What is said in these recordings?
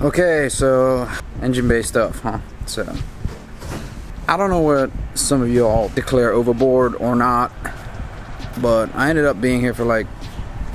Okay, so engine bay stuff, huh? So I don't know what some of you all declare overboard or not, but I ended up being here for like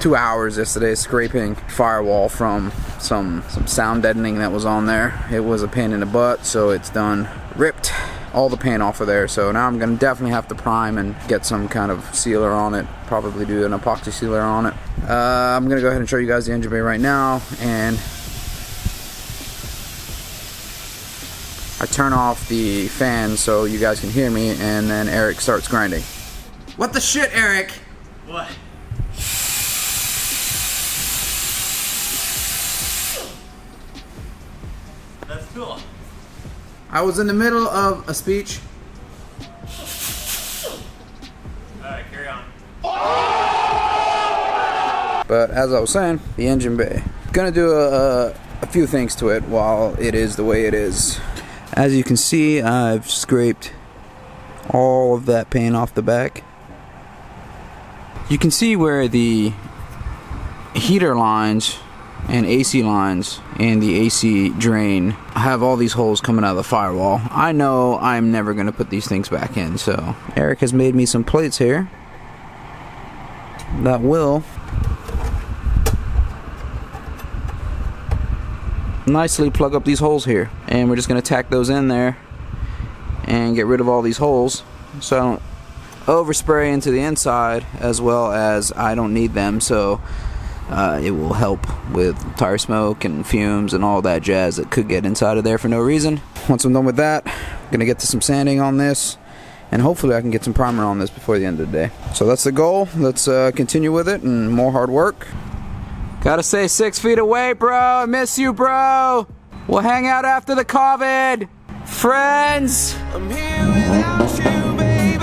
2 hours yesterday scraping firewall from some sound deadening that was on there. It was a pain in the butt, so it's done. Ripped all the paint off of there, so now I'm gonna definitely have to prime and get some kind of sealer on it, probably do an epoxy sealer on it. I'm gonna go ahead and show you guys the engine bay right now, and I turn off the fan so you guys can hear me, and then Eric starts grinding. What the shit, Eric? What? That's cool. I was in the middle of a speech. Alright, carry on. But as I was saying, the engine bay. Gonna do a few things to it while it is the way it is. As you can see, I've scraped all of that paint off the back. You can see where the heater lines and AC lines and the AC drain have all these holes coming out of the firewall. I know I'm never going to put these things back in, so Eric has made me some plates here that will nicely plug up these holes here, and we're just going to tack those in there and get rid of all these holes so I don't overspray into the inside, as well as I don't need them, so it will help with tire smoke and fumes and all that jazz that could get inside of there for no reason. Once I'm done with that, I'm gonna get to some sanding on this, and hopefully I can get some primer on this before the end of the day. So that's the goal. Let's continue with it, and more hard work. Gotta stay 6 feet away, bro. I miss you, bro. We'll hang out after the COVID. Friends. I'm here without you, baby,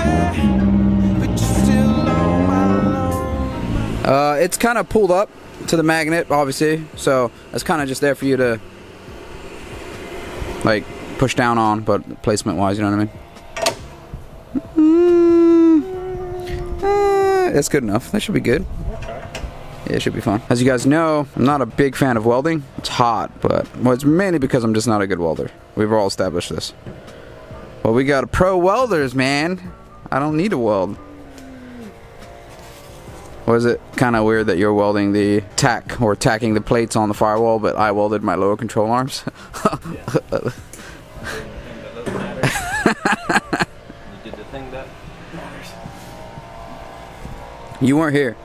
but you're still on my own. It's kind of pulled up to the magnet, obviously, so it's kind of just there for you to like push down on, but placement wise, you know what I mean? That's good enough. That should be good. Yeah, it should be fun. As you guys know, I'm not a big fan of welding. It's hot, but well, it's mainly because I'm just not a good welder. We've all established this. Well, we got pro welders, man. I don't need to weld. Was it kind of weird that you're welding the tack or tacking the plates on the firewall, but I welded my lower control arms? Yeah. You did the thing that matters. You weren't here.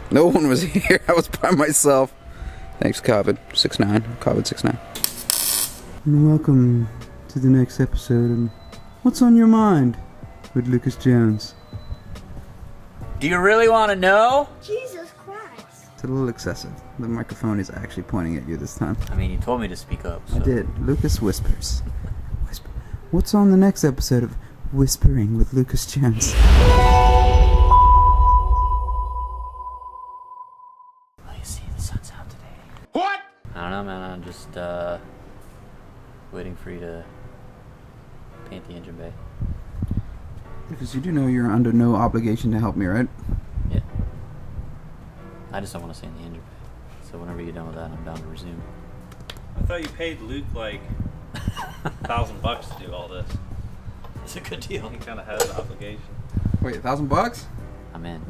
No one was here. I was by myself. Thanks, COVID 69. COVID 69. And welcome to the next episode of What's on Your Mind with Lucas Jones. Do you really want to know? Jesus Christ. It's a little excessive. The microphone is actually pointing at you this time. I mean, you told me to speak up. So. I did. Lucas whispers. Whisper. What's on the next episode of Whispering with Lucas Jones? I don't know, man. I'm just waiting for you to paint the engine bay. Because you do know you're under no obligation to help me, right? Yeah. I just don't want to stay in the engine bay. So whenever you're done with that, I'm down to resume. I thought you paid Luke like $1,000 to do all this. It's a good deal. He kind of has an obligation. Wait, $1,000? I'm in.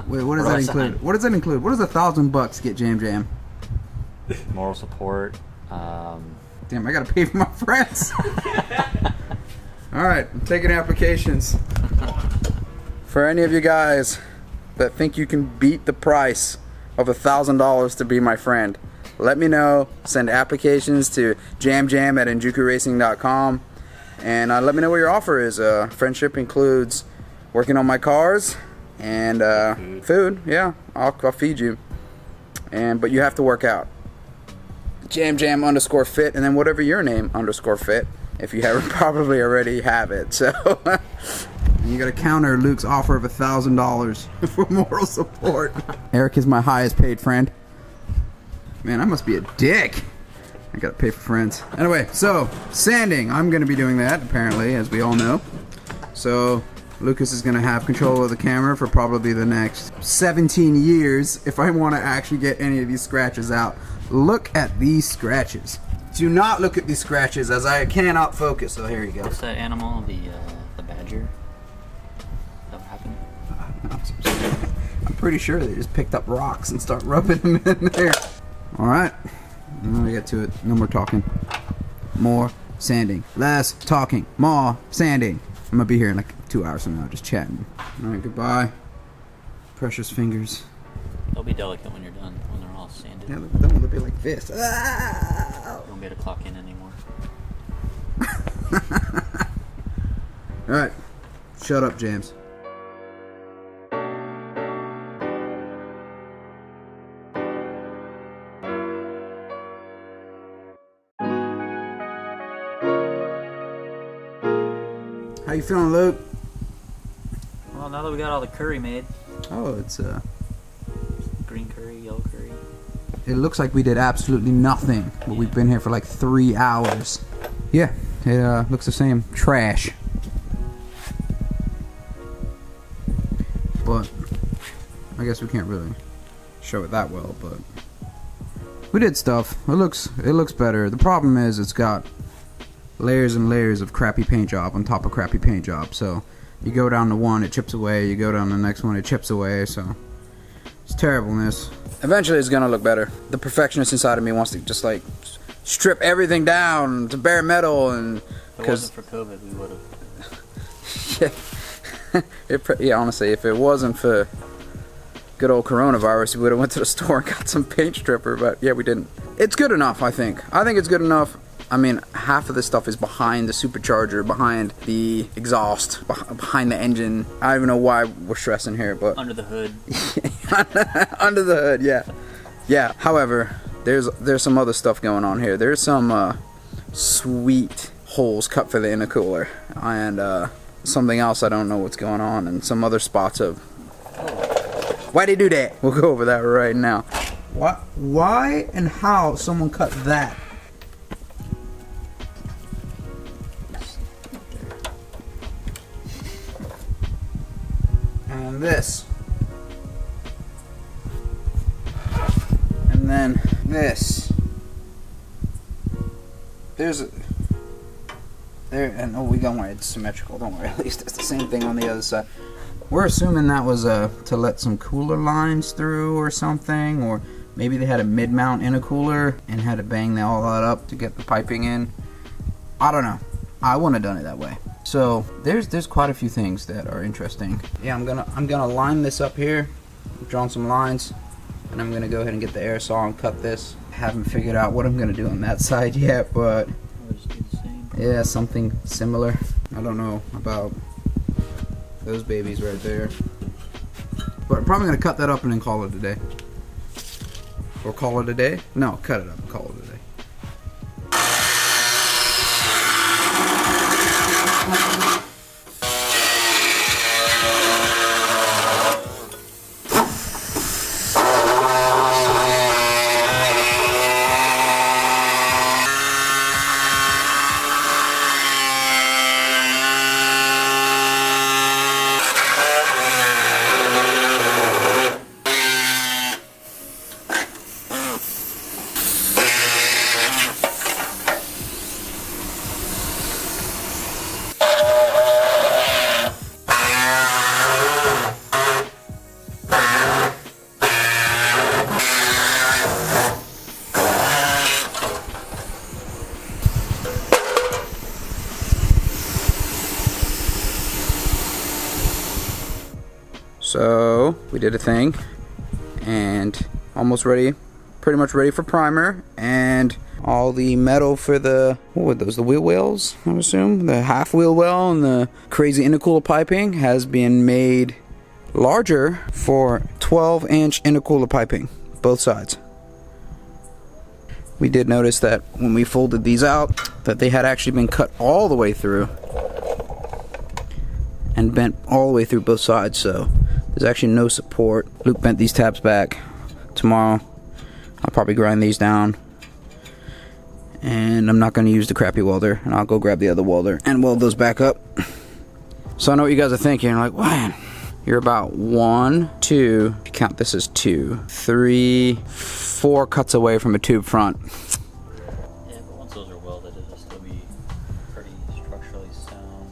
Wait, what does that include? What does that include? What does $1,000 get JamJam? Moral support. Damn, I gotta pay for my friends. Alright, I'm taking applications. For any of you guys that think you can beat the price of $1,000 to be my friend, let me know. Send applications to JamJam at EnjukuRacing.com, and let me know what your offer is. Friendship includes working on my cars and food. Yeah, I'll feed you. But you have to work out. JamJam_fit, and then whatever your name _fit, if you haven't probably already have it. So you gotta counter Luke's offer of $1,000 for moral support. Eric is my highest paid friend. Man, I must be a dick. I gotta pay for friends. Anyway, so sanding, I'm gonna be doing that apparently, as we all know. So Lucas is gonna have control of the camera for probably the next 17 years if I want to actually get any of these scratches out. Look at these scratches. Do not look at these scratches as I cannot focus. Oh, here you go. What's that animal? The badger? Is that what happened? I'm pretty sure they just picked up rocks and start rubbing them in there. Alright, I'm gonna get to it. No more talking. More sanding. Less talking. More sanding. I'm gonna be here in like 2 hours from now just chatting. Alright, goodbye. Precious fingers. They'll be delicate when you're done, when they're all sanded. Yeah, then they'll be like this. Ah! You won't be able to clock in anymore. Alright, shut up, James. How you feeling, Luke? Well, now that we got all the curry made, Oh, it's green curry, yellow curry. it looks like we did absolutely nothing, but we've been here for like 3 hours. Yeah, it looks the same. Trash. But I guess we can't really show it that well, but we did stuff. It looks better. The problem is it's got layers and layers of crappy paint job on top of crappy paint job. So you go down to one, it chips away. You go down to the next one, it chips away. So it's terribleness. Eventually it's gonna look better. The perfectionist inside of me wants to just like strip everything down to bare metal, and If it wasn't for COVID, we would have. yeah, honestly, if it wasn't for good old coronavirus, we would have went to the store and got some paint stripper, but yeah, we didn't. It's good enough, I think. I think it's good enough. I mean, half of this stuff is behind the supercharger, behind the exhaust, behind the engine. I don't even know why we're stressing here, but Under the hood. under the hood, yeah. Yeah, however, there's some other stuff going on here. There's some sweet holes cut for the intercooler, and something else I don't know what's going on, and some other spots of... Why'd they do that? We'll go over that right now. Why and how someone cut that? And this. And then this. There's a... There, and oh, we don't worry, it's symmetrical, don't worry, at least it's the same thing on the other side. We're assuming that was to let some cooler lines through or something, or maybe they had a mid-mount intercooler and had to bang all that up to get the piping in. I don't know. I wouldn't have done it that way. So there's quite a few things that are interesting. Yeah, I'm gonna line this up here, draw some lines, and I'm gonna go ahead and get the air saw and cut this. Haven't figured out what I'm gonna do on that side yet, but We'll just do the same. yeah, something similar. I don't know about those babies right there, but I'm probably gonna cut that up and then call it a day. Or call it a day? No, cut it up and call it a day. So we did a thing, and almost ready, pretty much ready for primer, and all the metal for the, what were those, the wheel wells, I would assume, the half wheel well and the crazy intercooler piping has been made larger for 12-inch intercooler piping, both sides. We did notice that when we folded these out, that they had actually been cut all the way through and bent all the way through both sides, so there's actually no support. Luke bent these tabs back. Tomorrow I'll probably grind these down, and I'm not going to use the crappy welder, and I'll go grab the other welder and weld those back up. So I know what you guys are thinking. You're like, man, you're about 1, 2, if you count this as 2, 3, 4 cuts away from a tube front. Yeah, but once those are welded, it'll still be pretty structurally sound.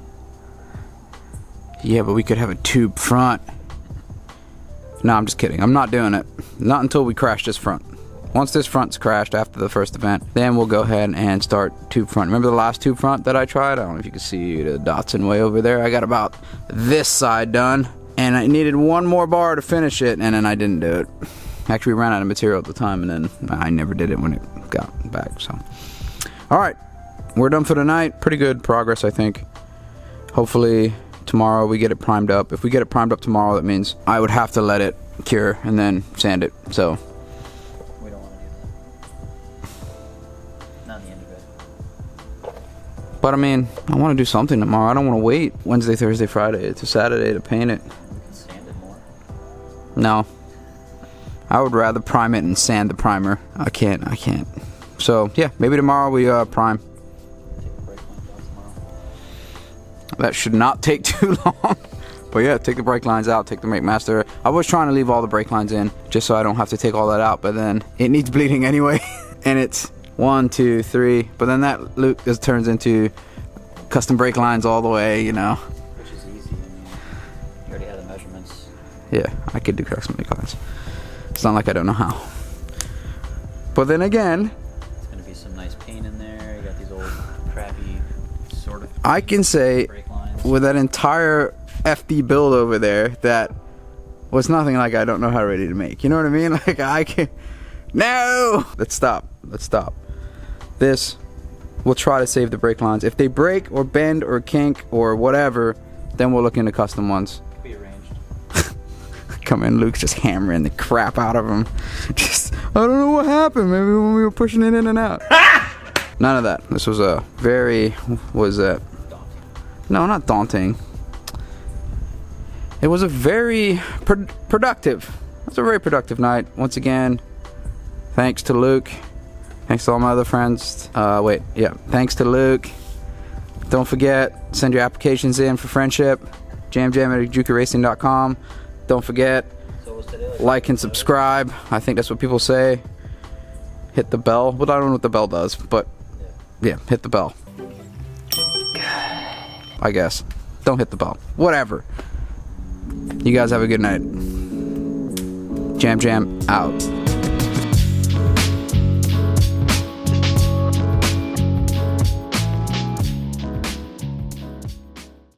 Yeah, but we could have a tube front. No, I'm just kidding. I'm not doing it. Not until we crash this front. Once this front's crashed after the first event, then we'll go ahead and start tube front. Remember the last tube front that I tried? I don't know if you can see the Datsun way over there. I got about this side done, and I needed one more bar to finish it, and then I didn't do it. Actually, we ran out of material at the time, and then I never did it when it got back, so. All right, we're done for the night. Pretty good progress, I think. Hopefully tomorrow we get it primed up. If we get it primed up tomorrow, that means I would have to let it cure and then sand it, so. We don't want to do that. Not in the end of it. But I mean, I want to do something tomorrow. I don't want to wait Wednesday, Thursday, Friday to Saturday to paint it. We can sand it more. No. I would rather prime it and sand the primer. I can't. So, yeah, maybe tomorrow we prime. Take the brake lines out tomorrow. That should not take too long. But yeah, take the brake lines out, take the make master. I was trying to leave all the brake lines in just so I don't have to take all that out, but then it needs bleeding anyway. And it's 1, 2, 3. But then that loop just turns into custom brake lines all the way, you know. Which is easy. I mean, you already have the measurements. Yeah, I could do custom brake lines. It's not like I don't know how. But then again, It's going to be some nice paint in there. You got these old crappy sort of I can say brake lines. with that entire FD build over there that was nothing like I don't know how ready to make. You know what I mean? Like I can. No! Let's stop. This, we'll try to save the brake lines. If they break or bend or kink or whatever, then we'll look into custom ones. Be arranged. Come in, Luke's just hammering the crap out of them. Just, I don't know what happened. Maybe when we were pushing it in and out. None of that. This was a very, what was that? Daunting. No, not daunting. It was a very productive. It was a very productive night. Once again, thanks to Luke. Thanks to all my other friends. Thanks to Luke. Don't forget, send your applications in for friendship. JamJam at EnjukuRacing.com. Don't forget, So was today like and subscribe. I think that's what people say. Hit the bell. Well, I don't know what the bell does, but yeah, hit the bell. I guess. Don't hit the bell. Whatever. You guys have a good night. JamJam out.